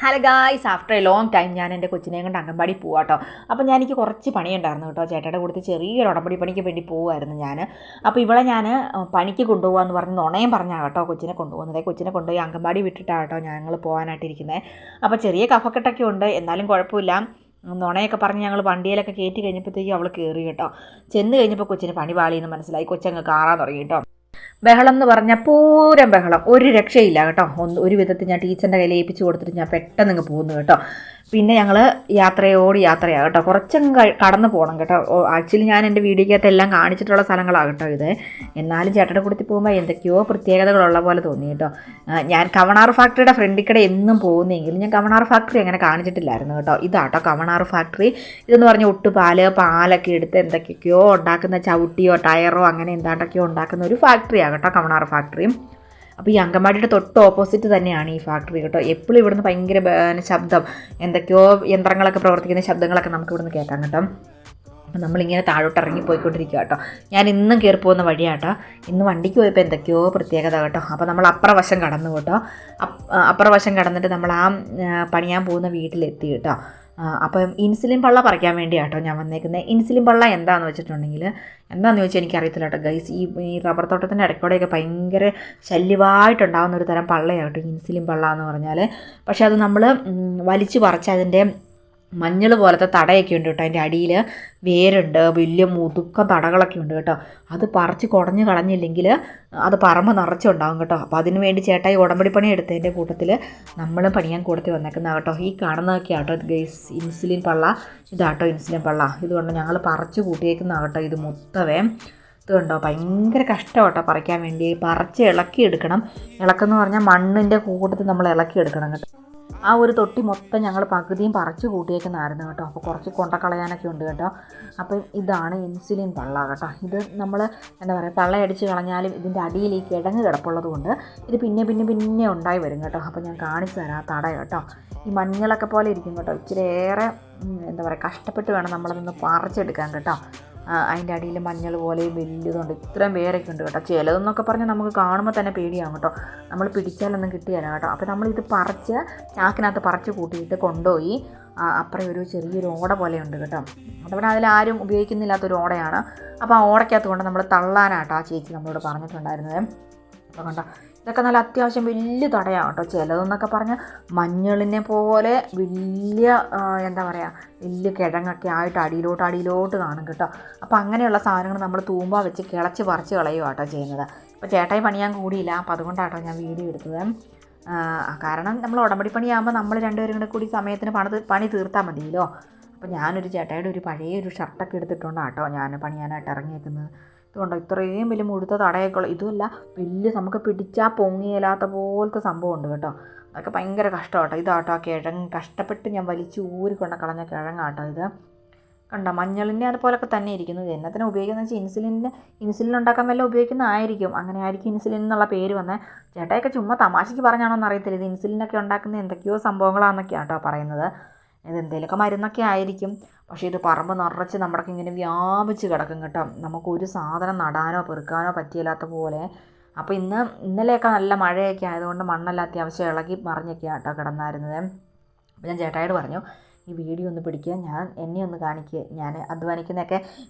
Hello guys, after A long time ഞാൻ എൻ്റെ കൊച്ചിനെയും കൊണ്ട് അംഗൻവാടി പോവാട്ടോ. അപ്പോൾ എനിക്ക് കുറച്ച് പണിയുണ്ടായിരുന്നു കേട്ടോ. ചേട്ടയുടെ കൂടെ ചെറിയൊരു ഉടമ്പടി പണിക്ക് വേണ്ടി പോവുമായിരുന്നു ഞാൻ. അപ്പോൾ ഇവളെ ഞാൻ പണിക്ക് കൊണ്ടുപോകാമെന്ന് പറഞ്ഞ് നുണയും പറഞ്ഞാൽ കേട്ടോ കൊച്ചിനെ കൊണ്ടുപോകുന്നത്. കൊച്ചിനെ കൊണ്ടുപോയി അംഗൻവാടി വിട്ടിട്ടാണ് കേട്ടോ ഞങ്ങൾ പോകാനായിട്ടിരിക്കുന്നത്. അപ്പോൾ ചെറിയ കഫക്കെട്ടൊക്കെ ഉണ്ട്, എന്നാലും കുഴപ്പമില്ല. നുണയൊക്കെ പറഞ്ഞ് ഞങ്ങൾ വണ്ടിയിലൊക്കെ കയറ്റി കഴിഞ്ഞപ്പോഴത്തേക്കും അവൾ കയറി കേട്ടോ. ചെന്ന് കഴിഞ്ഞപ്പോൾ കൊച്ചിന് പണി പാളിയെന്ന് മനസ്സിലായി. കൊച്ചങ്ങ് കാറാൻ തുടങ്ങി കേട്ടോ. ബഹളം എന്ന് പറഞ്ഞാൽ പൂരം ബഹളം, ഒരു രക്ഷയില്ല കേട്ടോ. ഒരു വിധത്തിൽ ഞാൻ ടീച്ചറിൻ്റെ കയ്യിൽ ഏൽപ്പിച്ച് കൊടുത്തിട്ട് ഞാൻ പെട്ടെന്ന് ഇങ്ങ് പോകുന്നു കേട്ടോ. പിന്നെ ഞങ്ങൾ യാത്രയാണ് കേട്ടോ. കുറച്ചങ്ങ് കടന്നു പോകണം കേട്ടോ. ആക്ച്വലി ഞാൻ എൻ്റെ വീഡിയോക്കകത്ത് എല്ലാം കാണിച്ചിട്ടുള്ള സ്ഥലങ്ങളാണ് കേട്ടോ ഇത്. എന്നാലും ചേട്ടൻ്റെ കൂട്ടത്തിൽ പോകുമ്പോൾ എന്തൊക്കെയോ പ്രത്യേകതകളുള്ള പോലെ തോന്നി കേട്ടോ. ഞാൻ കവണാർ ഫാക്ടറിയുടെ ഫ്രണ്ടിൽ കൂടെ എന്നും പോകുന്നെങ്കിലും ഞാൻ കവണാർ ഫാക്ടറി അങ്ങനെ കാണിച്ചിട്ടില്ലായിരുന്നു കേട്ടോ. ഇതാട്ടോ കവണാർ ഫാക്ടറി. ഇതെന്ന് പറഞ്ഞാൽ പാലൊക്കെ എടുത്ത് എന്തൊക്കെയൊക്കെയോ ഉണ്ടാക്കുന്ന ചവിട്ടിയോ ടയറോ അങ്ങനെ എന്താണ്ടൊക്കെയോ ഉണ്ടാക്കുന്ന ഒരു ഫാക്ടറിയാണ് കേട്ടോ കവണാർ ഫാക്ടറിയും. അപ്പോൾ ഈ അങ്കമാടിയുടെ തൊട്ട് ഓപ്പോസിറ്റ് തന്നെയാണ് ഈ ഫാക്ടറി കേട്ടോ. എപ്പോഴും ഇവിടുന്ന് ഭയങ്കര ശബ്ദം, എന്തൊക്കെയോ യന്ത്രങ്ങളൊക്കെ പ്രവർത്തിക്കുന്ന ശബ്ദങ്ങളൊക്കെ നമുക്ക് ഇവിടുന്ന് കേൾക്കാം കേട്ടോ. അപ്പം നമ്മളിങ്ങനെ താഴോട്ട് ഇറങ്ങി പോയിക്കൊണ്ടിരിക്കുക കേട്ടോ. ഞാൻ ഇന്നും കയറി പോകുന്ന വഴിയാട്ടോ. ഇന്ന് വണ്ടിക്ക് പോയപ്പോൾ എന്തൊക്കെയോ പ്രത്യേകത കേട്ടോ. അപ്പോൾ നമ്മൾ അപ്പുറവശം കടന്നു കേട്ടോ. അപ്പുറവശം കടന്നിട്ട് നമ്മൾ പണിയാൻ പോകുന്ന വീട്ടിലെത്തി കേട്ടോ. അപ്പം ഇൻസുലിൻ പള്ള പറിക്കാൻ വേണ്ടിയാട്ടോ ഞാൻ വന്നേക്കുന്നത്. ഇൻസുലിൻ പള്ള എന്താണെന്ന് ചോദിച്ചാൽ എനിക്കറിയത്തില്ല കേട്ടോ ഗൈസ്. ഈ റബ്ബർ തോട്ടത്തിൻ്റെ ഇടയ്ക്കൂടെയൊക്കെ ഭയങ്കര ശല്യമായിട്ടുണ്ടാകുന്ന ഒരു തരം പള്ളയാട്ടോ ഇൻസുലിൻ പള്ള എന്ന് പറഞ്ഞാൽ. പക്ഷേ അത് നമ്മൾ വലിച്ചു പറിച്ച് അതിൻ്റെ മഞ്ഞൾ പോലത്തെ തടയൊക്കെ ഉണ്ട് കേട്ടോ. അതിൻ്റെ അടിയിൽ വേരുണ്ട്, വലിയ മുതുക്കം തടകളൊക്കെ ഉണ്ട് കേട്ടോ. അത് പറിച്ച് കുടഞ്ഞ് കളഞ്ഞില്ലെങ്കിൽ അത് പറമ്പ് നിറച്ചുണ്ടാകും കേട്ടോ. അപ്പോൾ അതിന് വേണ്ടി ചേട്ടായി ഉടമ്പടി പണി എടുത്തതിൻ്റെ കൂട്ടത്തിൽ നമ്മളും പണിയാൻ കൂടത്തിൽ വന്നേക്കുന്ന കേട്ടോ. ഈ കാണുന്നതൊക്കെ ആട്ടോ ഗൈസ് ഇൻസുലിൻ പള്ള. ഇതാട്ടോ ഇൻസുലിൻ പള്ള. ഇതുകൊണ്ട് ഞങ്ങൾ പറിച്ച് കൂട്ടിയേക്കുന്ന കേട്ടോ. ഇത് മൊത്തവേ ഇത് കണ്ടോ, ഭയങ്കര കഷ്ടം കേട്ടോ പറിക്കാൻ വേണ്ടി. പറിച്ച് ഇളക്കിയെടുക്കണം. ഇളക്കെന്ന് പറഞ്ഞാൽ മണ്ണിൻ്റെ കൂട്ടത്തിൽ നമ്മൾ ഇളക്കിയെടുക്കണം കേട്ടോ. ആ ഒരു തൊട്ടി മൊത്തം ഞങ്ങൾ പകുതിയും പറിച്ച് കൂട്ടിയേക്കുന്നതായിരുന്നു കേട്ടോ. അപ്പോൾ കുറച്ച് കൊണ്ടക്കളയാനൊക്കെ ഉണ്ട് കേട്ടോ. അപ്പം ഇതാണ് ഇൻസുലിൻ പള്ള കേട്ടോ. ഇത് നമ്മൾ എന്താ പറയുക, പള്ളയടിച്ച് കളഞ്ഞാലും ഇതിൻ്റെ അടിയിൽ ഈ കിഴങ്ങ് കിടപ്പുള്ളത് കൊണ്ട് ഇത് പിന്നെ ഉണ്ടായി വരും കേട്ടോ. അപ്പോൾ ഞാൻ കാണിച്ചു തരാം ആ തട കേട്ടോ. ഈ മഞ്ഞളൊക്കെ പോലെ ഇരിക്കും കേട്ടോ. ഇച്ചിരി ഏറെ എന്താ പറയുക കഷ്ടപ്പെട്ട് വേണം നമ്മളതൊന്ന് പറിച്ചെടുക്കാൻ കേട്ടോ. അതിൻ്റെ അടിയിൽ മഞ്ഞൾ പോലെയും വലിയതുണ്ട്. ഇത്രയും പേരൊക്കെ ഉണ്ട് കേട്ടോ. ചിലതെന്നൊക്കെ പറഞ്ഞാൽ നമുക്ക് കാണുമ്പോൾ തന്നെ പേടിയാകും കേട്ടോ. നമ്മൾ പിടിച്ചാലൊന്നും കിട്ടിയല്ല കേട്ടോ. അപ്പോൾ നമ്മളിത് പറിച്ച് ചാക്കിനകത്ത് പറിച്ച് കൂട്ടിയിട്ട് കൊണ്ടുപോയി അപ്പുറം ഒരു ചെറിയൊരു ഓട പോലെയുണ്ട് കേട്ടോ. അതവിടെ അതിലാരും ഉപയോഗിക്കുന്നില്ലാത്തൊരു ഓടയാണ്. അപ്പോൾ ആ ഓടയ്ക്കകത്ത് കൊണ്ട് നമ്മൾ തള്ളാനാട്ടോ ആ ചേച്ചി നമ്മളോട് പറഞ്ഞിട്ടുണ്ടായിരുന്നത്. അപ്പോൾ കണ്ടോ, ഇതൊക്കെ നല്ല അത്യാവശ്യം വലിയ തടയാണ് കേട്ടോ. ചിലതെന്നൊക്കെ പറഞ്ഞാൽ മഞ്ഞളിനെ പോലെ വലിയ എന്താ പറയുക വലിയ കിഴങ്ങൊക്കെ ആയിട്ട് അടിയിലോട്ട് കാണും കേട്ടോ. അപ്പോൾ അങ്ങനെയുള്ള സാധനങ്ങൾ നമ്മൾ തൂമ്പ വെച്ച് കിളച്ച് പറിച്ച് കളയുക കേട്ടോ ചെയ്യുന്നത്. അപ്പോൾ ചേട്ടായി പണിയാൻ കൂടിയില്ല. അപ്പോൾ അതുകൊണ്ടാട്ടോ ഞാൻ വീഡിയോ എടുത്തത്. കാരണം നമ്മൾ ഉടമ്പടി പണിയാകുമ്പോൾ നമ്മൾ രണ്ടുപേരും കൂടെ കൂടി സമയത്തിന് പണി തീർത്താൽ മതിയല്ലോ. അപ്പോൾ ഞാനൊരു ചേട്ടായിയുടെ ഒരു പഴയൊരു ഷർട്ടൊക്കെ എടുത്തിട്ടുണ്ടാണ് കേട്ടോ ഞാൻ പണിയാനായിട്ട് ഇറങ്ങിയേക്കുന്നത്. ഇതുകൊണ്ടോ ഇത്രയും വലിയ മുഴുത്ത തടയൊക്കെ ഇതുമല്ല, വലിയ നമുക്ക് പിടിച്ചാൽ പൊങ്ങിയില്ലാത്ത പോലത്തെ സംഭവം ഉണ്ട് കേട്ടോ. അതൊക്കെ ഭയങ്കര കഷ്ടമാട്ടോ. ഇതാട്ടോ ആ കിഴങ്ങ് കഷ്ടപ്പെട്ട് ഞാൻ വലിച്ച് ഊരിക്കൊണ്ട് കളഞ്ഞ കിഴങ്ങാട്ടോ ഇത്. കണ്ടോ മഞ്ഞളിൻ്റെ അതുപോലൊക്കെ തന്നെ ഇരിക്കുന്നത്. എന്നത്തിനാണ് ഉപയോഗിക്കുന്നത് വെച്ചാൽ ഇൻസുലിൻ ഉണ്ടാക്കാൻ വല്ല ഉപയോഗിക്കുന്നതായിരിക്കും. അങ്ങനെ ആയിരിക്കും ഇൻസുലിൻ എന്നുള്ള പേര് വന്നത്. ചേട്ടായൊക്കെ ചുമ്മാ തമാശയ്ക്ക് പറഞ്ഞാണോ എന്നറിയത്തില്ല. ഇത് ഇൻസുലിനൊക്കെ ഉണ്ടാക്കുന്ന എന്തൊക്കെയോ സംഭവങ്ങളാണെന്നൊക്കെയാണ് കേട്ടോ പറയുന്നത്. ഇതെന്തെങ്കിലുമൊക്കെ മരുന്നൊക്കെ ആയിരിക്കും. പക്ഷേ ഇത് പറമ്പ് നിറച്ച് നമ്മുടെയൊക്കെ ഇങ്ങനെ വ്യാപിച്ച് കിടക്കും കേട്ടോ. നമുക്കൊരു സാധനം നടാനോ പെറുക്കാനോ പറ്റിയില്ലാത്ത പോലെ. അപ്പോൾ ഇന്നലെയൊക്കെ നല്ല മഴയൊക്കെ ആയതുകൊണ്ട് മണ്ണെല്ലാം അത്യാവശ്യം ഇളകി മറിഞ്ഞൊക്കെ കേട്ടോ കിടന്നായിരുന്നത്. അപ്പോൾ ഞാൻ ചേട്ടായോട് പറഞ്ഞു ഈ വീഡിയോ ഒന്ന് പിടിക്കുക, എന്നെ ഒന്ന് കാണിക്കുക, ഞാൻ അധ്വാനിക്കുന്നതൊക്കെ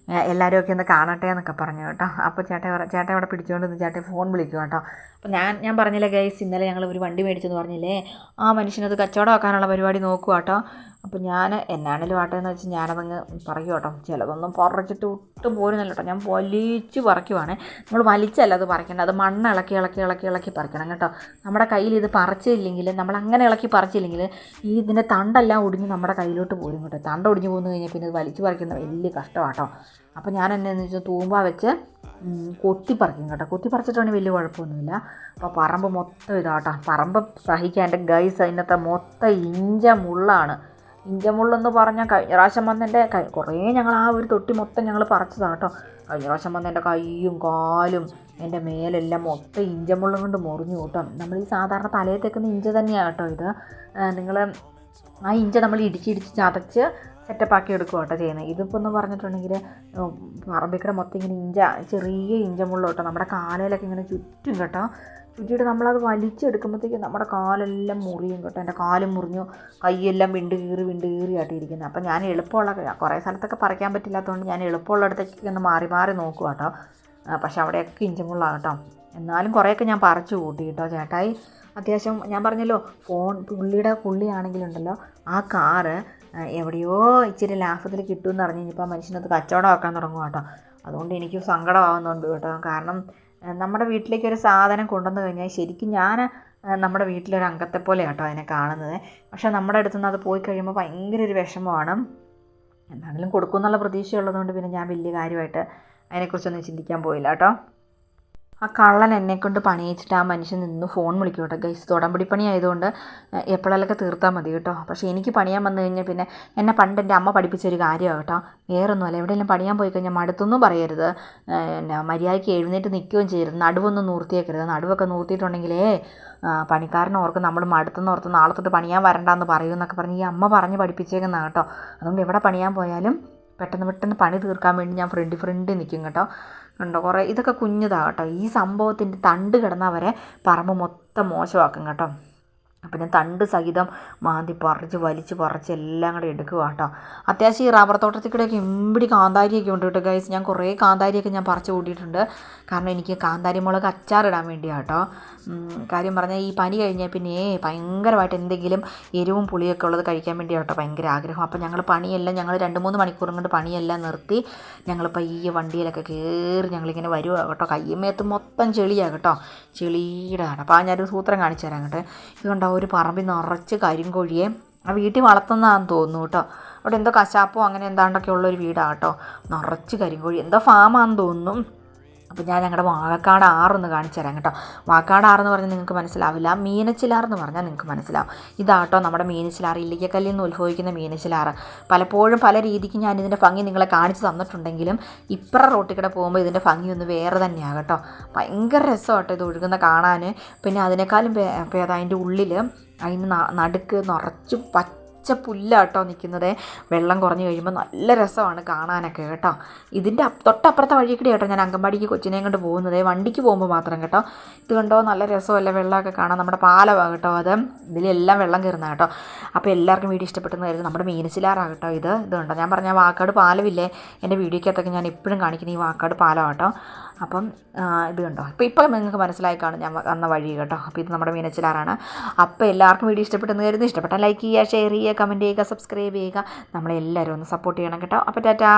എല്ലാവരും ഒക്കെ ഒന്ന് കാണട്ടെ എന്നൊക്കെ പറഞ്ഞു കേട്ടോ. അപ്പോൾ ചേട്ടൻ അവിടെ പിടിച്ചുകൊണ്ട് നിന്ന് ചേട്ടൻ ഫോൺ വിളിക്കും കേട്ടോ. അപ്പോൾ ഞാൻ പറഞ്ഞില്ലേ ഗൈസ്, ഇന്നലെ ഞങ്ങൾ ഒരു വണ്ടി മേടിച്ചെന്ന് പറഞ്ഞില്ലേ, ആ മനുഷ്യനത് കച്ചവടമാക്കാനുള്ള പരിപാടി നോക്കുക കേട്ടോ. അപ്പോൾ ഞാൻ എന്നാണേലും ആട്ടെന്ന് വെച്ച് ഞാനതങ്ങ് പറയും കേട്ടോ. ചിലതൊന്നും പറിച്ചിട്ട് ഒട്ടും പോരുന്നില്ല കേട്ടോ. ഞാൻ വലിച്ച് പറിക്കുവാണ്. നമ്മൾ വലിച്ചല്ല അത് പറിക്കേണ്ടത്, അത് മണ്ണ് ഇളക്കി പറിക്കണം കേട്ടോ. നമ്മുടെ കയ്യിൽ ഇത് പറിച്ചില്ലെങ്കിൽ, നമ്മൾ അങ്ങനെ ഇളക്കി പറിച്ചില്ലെങ്കിൽ ഇതിൻ്റെ തണ്ടെല്ലാം ഒടിഞ്ഞ് നമ്മുടെ കയ്യിലോട്ട് പോരും കേട്ടോ. തണ്ട ഒടിഞ്ഞ് പോന്നു കഴിഞ്ഞാൽ പിന്നെ ഇത് വലിച്ച് പറിക്കുന്ന വലിയ കഷ്ടമാട്ടോ. അപ്പോൾ ഞാൻ എന്നാന്ന് വെച്ചാൽ തൂമ്പ വെച്ച് കൊത്തി പറിക്കും കേട്ടോ. കൊത്തി പറിച്ചിട്ടാണെങ്കിൽ വലിയ കുഴപ്പമൊന്നുമില്ല. അപ്പോൾ പറമ്പ് മൊത്തം ഇതാട്ടോ. പറമ്പ് സഹിക്കാൻ എൻ്റെ ഗൈസ് അതിനകത്ത് മൊത്തം ഇഞ്ചമുള്ളെന്ന് പറഞ്ഞാൽ കഴിഞ്ഞ പ്രാവശ്യം വന്നെൻ്റെ കുറേ ഞങ്ങൾ ആ ഒരു തൊട്ടി മൊത്തം ഞങ്ങൾ പറിച്ചതാണ് കേട്ടോ. കഴിഞ്ഞ പ്രാവശ്യം വന്ന് എൻ്റെ കൈയും കാലും എൻ്റെ മേലെല്ലാം മൊത്തം ഇഞ്ചമുള്ളും കൊണ്ട് മുറിഞ്ഞു കേട്ടോ. നമ്മൾ ഈ സാധാരണ തലയിൽ തേക്കുന്ന ഇഞ്ച തന്നെയാണ് കേട്ടോ ഇത്. നിങ്ങൾ ആ ഇഞ്ച നമ്മൾ ഇടിച്ച് ചതച്ച് സെറ്റപ്പാക്കി എടുക്കുക കേട്ടോ ചെയ്യുന്നത്. ഇതിപ്പോൾ എന്ന് പറഞ്ഞിട്ടുണ്ടെങ്കിൽ പറമ്പിക്കട മൊത്തം ഇങ്ങനെ ചെറിയ ഇഞ്ചമുള്ള കേട്ടോ നമ്മുടെ കാലയിലൊക്കെ ഇങ്ങനെ ചുറ്റും കേട്ടോ. ചുറ്റിയിട്ട് നമ്മളത് വലിച്ചെടുക്കുമ്പോഴത്തേക്കും നമ്മുടെ കാലെല്ലാം മുറിയും കേട്ടോ. എൻ്റെ കാലും മുറിഞ്ഞു, കൈയെല്ലാം വിണ്ട് കീറി ആയിട്ടിരിക്കുന്നത്. അപ്പം ഞാൻ എളുപ്പമുള്ള കുറേ സ്ഥലത്തൊക്കെ പറിക്കാൻ പറ്റില്ലാത്തതുകൊണ്ട് ഞാൻ എളുപ്പമുള്ള അടുത്തേക്ക് ഒന്ന് മാറി നോക്കുക കേട്ടോ. പക്ഷെ അവിടെയൊക്കെ ഇഞ്ചമുള്ളതാണ് കേട്ടോ. എന്നാലും കുറേയൊക്കെ ഞാൻ പറിച്ചു കൂട്ടി കേട്ടോ. ചേട്ടായി അത്യാവശ്യം ഞാൻ പറഞ്ഞല്ലോ പുള്ളിയാണെങ്കിലുണ്ടല്ലോ ആ കാറ് എവിടെയോ ഇച്ചിരി ലാഭത്തിൽ കിട്ടുമെന്ന് അറിഞ്ഞ് കഴിഞ്ഞപ്പോൾ മനുഷ്യനത് കച്ചവടമാക്കാൻ തുടങ്ങും കേട്ടോ. അതുകൊണ്ട് എനിക്ക് സങ്കടമാകുന്നുണ്ട് കേട്ടോ. കാരണം നമ്മുടെ വീട്ടിലേക്കൊരു സാധനം കൊണ്ടുവന്ന് കഴിഞ്ഞാൽ ശരിക്കും ഞാൻ നമ്മുടെ വീട്ടിലൊരു അംഗത്തെ പോലെ കേട്ടോ അതിനെ കാണുന്നത്. പക്ഷേ നമ്മുടെ അടുത്തുനിന്ന് അത് പോയി കഴിയുമ്പോൾ ഭയങ്കര ഒരു വിഷമമാണ്. എന്താണെങ്കിലും കൊടുക്കുമെന്നുള്ള പ്രതീക്ഷയുള്ളതുകൊണ്ട് പിന്നെ ഞാൻ വലിയ കാര്യമായിട്ട് അതിനെക്കുറിച്ചൊന്നും ചിന്തിക്കാൻ പോയില്ല കേട്ടോ. ആ കള്ളൻ എന്നെക്കൊണ്ട് പണിയിച്ചിട്ട് ആ മനുഷ്യൻ നിന്ന് ഫോൺ വിളിക്കും കേട്ടോ. ഗൈസ് തുടമ്പടി പണി ആയതുകൊണ്ട് എപ്പോഴെങ്കിലൊക്കെ തീർത്താൽ മതി കേട്ടോ. പക്ഷേ എനിക്ക് പണിയാൻ വന്നു കഴിഞ്ഞാൽ പിന്നെ എന്നെ പണ്ട് എൻ്റെ അമ്മ പഠിപ്പിച്ചൊരു കാര്യമാണ് കേട്ടോ. വേറൊന്നുമല്ല, എവിടെയെങ്കിലും പണിയാൻ പോയി കഴിഞ്ഞാൽ മടുത്തൊന്നും പറയരുത്. മര്യാദയ്ക്ക് എഴുന്നേറ്റ് നിൽക്കുകയും ചെയ്യരുത്. നടുവൊന്നും നൂർത്തിയേക്കരുത്. നടുവൊക്കെ നൂർത്തിയിട്ടുണ്ടെങ്കിലേ പണിക്കാരനെ ഓർക്കും നമ്മൾ മടുത്തെന്ന് ഓർത്ത് നാളെ തൊട്ട് പണിയാൻ വരണ്ടെന്ന് പറയുമെന്നൊക്കെ പറഞ്ഞ് ഈ അമ്മ പറഞ്ഞ് പഠിപ്പിച്ചേക്കുന്നതാണ് കേട്ടോ. അതുകൊണ്ട് എവിടെ പണിയാൻ പോയാലും പെട്ടെന്ന് പണി തീർക്കാൻ വേണ്ടി ഞാൻ ഫ്രണ്ട് നിൽക്കും കേട്ടോ. ഉണ്ടോ കുറേ ഇതൊക്കെ കുഞ്ഞതാണ് കേട്ടോ. ഈ സംഭവത്തിൻ്റെ തണ്ട് കിടന്നവരെ പറമ്പ് മൊത്തം മോശമാക്കും കേട്ടോ. അപ്പം ഞാൻ തണ്ട് സഹിതം മാന്തി വലിച്ച് പറിച്ച് എല്ലാം കൂടെ എടുക്കുക കേട്ടോ. അത്യാവശ്യം ഈ റബ്ബർ തോട്ടത്തിൽ കൂടെയൊക്കെ എമ്പിടി കാന്താരിയൊക്കെ ഉണ്ട് കേട്ടോ ഗൈസ്. ഞാൻ കുറേ കാന്താരിയൊക്കെ ഞാൻ പറിച്ച് കൂട്ടിയിട്ടുണ്ട്. കാരണം എനിക്ക് കാന്താരി മുളക് അച്ചാറിടാൻ വേണ്ടിയാണ് കേട്ടോ. കാര്യം പറഞ്ഞാൽ ഈ പനി കഴിഞ്ഞാൽ പിന്നെ ഭയങ്കരമായിട്ട് എന്തെങ്കിലും എരിവും പുളിയൊക്കെ ഉള്ളത് കഴിക്കാൻ വേണ്ടിയാണ് കേട്ടോ ഭയങ്കര ആഗ്രഹം. അപ്പം ഞങ്ങൾ 2-3 മണിക്കൂർ കൊണ്ട് പണിയെല്ലാം നിർത്തി ഞങ്ങളിപ്പോൾ ഈ വണ്ടിയിലൊക്കെ കയറി ഞങ്ങളിങ്ങനെ വരുക കേട്ടോ. കയ്യുമേത്ത് മൊത്തം ചെളിയാണ് കേട്ടോ. ചെളിയുടെ ആണ്. അപ്പോൾ ഞാനൊരു സൂത്രം കാണിച്ചു തരാം കേട്ടോ. ഇതുകൊണ്ടാവും ഒരു പറമ്പിൽ നിറച്ച് കരിങ്കോഴിയെ ആ വീട്ടിൽ വളർത്തുന്നതാണെന്ന് തോന്നുന്നു കേട്ടോ. അവിടെ എന്തോ കശാപ്പോ അങ്ങനെ എന്താണ്ടൊക്കെ ഉള്ളൊരു വീടാണ് കേട്ടോ. നിറച്ച് കരിങ്കോഴി, എന്തോ ഫാമാണെന്ന് തോന്നുന്നു. അപ്പോൾ ഞാൻ ഞങ്ങളുടെ വാഴക്കാട് ആറൊന്ന് കാണിച്ചു തരാം കേട്ടോ. വാഴക്കാട് ആറെന്ന് പറഞ്ഞാൽ നിങ്ങൾക്ക് മനസ്സിലാവില്ല, മീനച്ചിലാറെന്ന് പറഞ്ഞാൽ നിങ്ങൾക്ക് മനസ്സിലാവും. ഇതാട്ടോ നമ്മുടെ മീനച്ചിലാറ്, ഇല്ലിക്കക്കല്ലിൽ നിന്ന് ഉത്ഭവിക്കുന്ന മീനച്ചിലാറ്. പലപ്പോഴും പല രീതിക്ക് ഞാൻ ഇതിൻ്റെ ഭംഗി നിങ്ങളെ കാണിച്ച് തന്നിട്ടുണ്ടെങ്കിലും റോട്ടിൽ കൂടെ പോകുമ്പോൾ ഇതിൻ്റെ ഭംഗി ഒന്ന് വേറെ തന്നെയാണ് കേട്ടോ. ഭയങ്കര രസമാട്ടോ ഇത് ഒഴുകുന്ന കാണാൻ. പിന്നെ അതിനേക്കാളും അതിൻ്റെ ഉള്ളിൽ അതിന് നടുക്ക് നിറച്ച് പുല്ലാട്ടോ നിൽക്കുന്നത്. വെള്ളം കുറഞ്ഞ് കഴിയുമ്പോൾ നല്ല രസമാണ് കാണാനൊക്കെ കേട്ടോ. ഇതിൻ്റെ തൊട്ടപ്പുറത്തെ വഴി കൂടെ കേട്ടോ ഞാൻ അംഗൻവാടിക്ക് കൊച്ചിനെയും കൊണ്ട് പോകുന്നത്, വണ്ടിക്ക് പോകുമ്പോൾ മാത്രം കേട്ടോ. ഇത് കണ്ടോ നല്ല രസമല്ലേ വെള്ളമൊക്കെ കാണാൻ. നമ്മുടെ പാലമാണ് കേട്ടോ അത്. ഇതിലെല്ലാം വെള്ളം കയറുന്ന കേട്ടോ. അപ്പോൾ എല്ലാവർക്കും വീഡിയോ ഇഷ്ടപ്പെട്ടെന്ന് കരുതുന്നു. നമ്മുടെ മീനച്ചിലാറാണ് കേട്ടോ ഇത് കണ്ടോ. ഞാൻ പറഞ്ഞ വാക്കാട് പാലമില്ലേ, എൻ്റെ വീഡിയോക്കകത്തൊക്കെ ഞാൻ എപ്പോഴും കാണിക്കുന്ന ഈ വാക്കാട് പാലമാണ് കേട്ടോ. അപ്പം ഇത് കണ്ടോ. ഇപ്പം നിങ്ങൾക്ക് മനസ്സിലായി കാണും ഞാൻ വന്ന വഴി കേട്ടോ. അപ്പോൾ ഇത് നമ്മുടെ മീനച്ചിലാറാണ്. അപ്പോൾ എല്ലാവർക്കും വീഡിയോ ഇഷ്ടപ്പെട്ടെന്ന് കരുതുന്നു. ഇഷ്ടപ്പെട്ടാൽ ലൈക്ക് ചെയ്യുക, ഷെയർ ചെയ്യുക, കമൻറ്റ് ചെയ്യുക, സബ്സ്ക്രൈബ് ചെയ്യുക. നമ്മളെല്ലാവരും ഒന്ന് സപ്പോർട്ട് ചെയ്യണം കേട്ടോ. അപ്പോൾ ടാറ്റാ.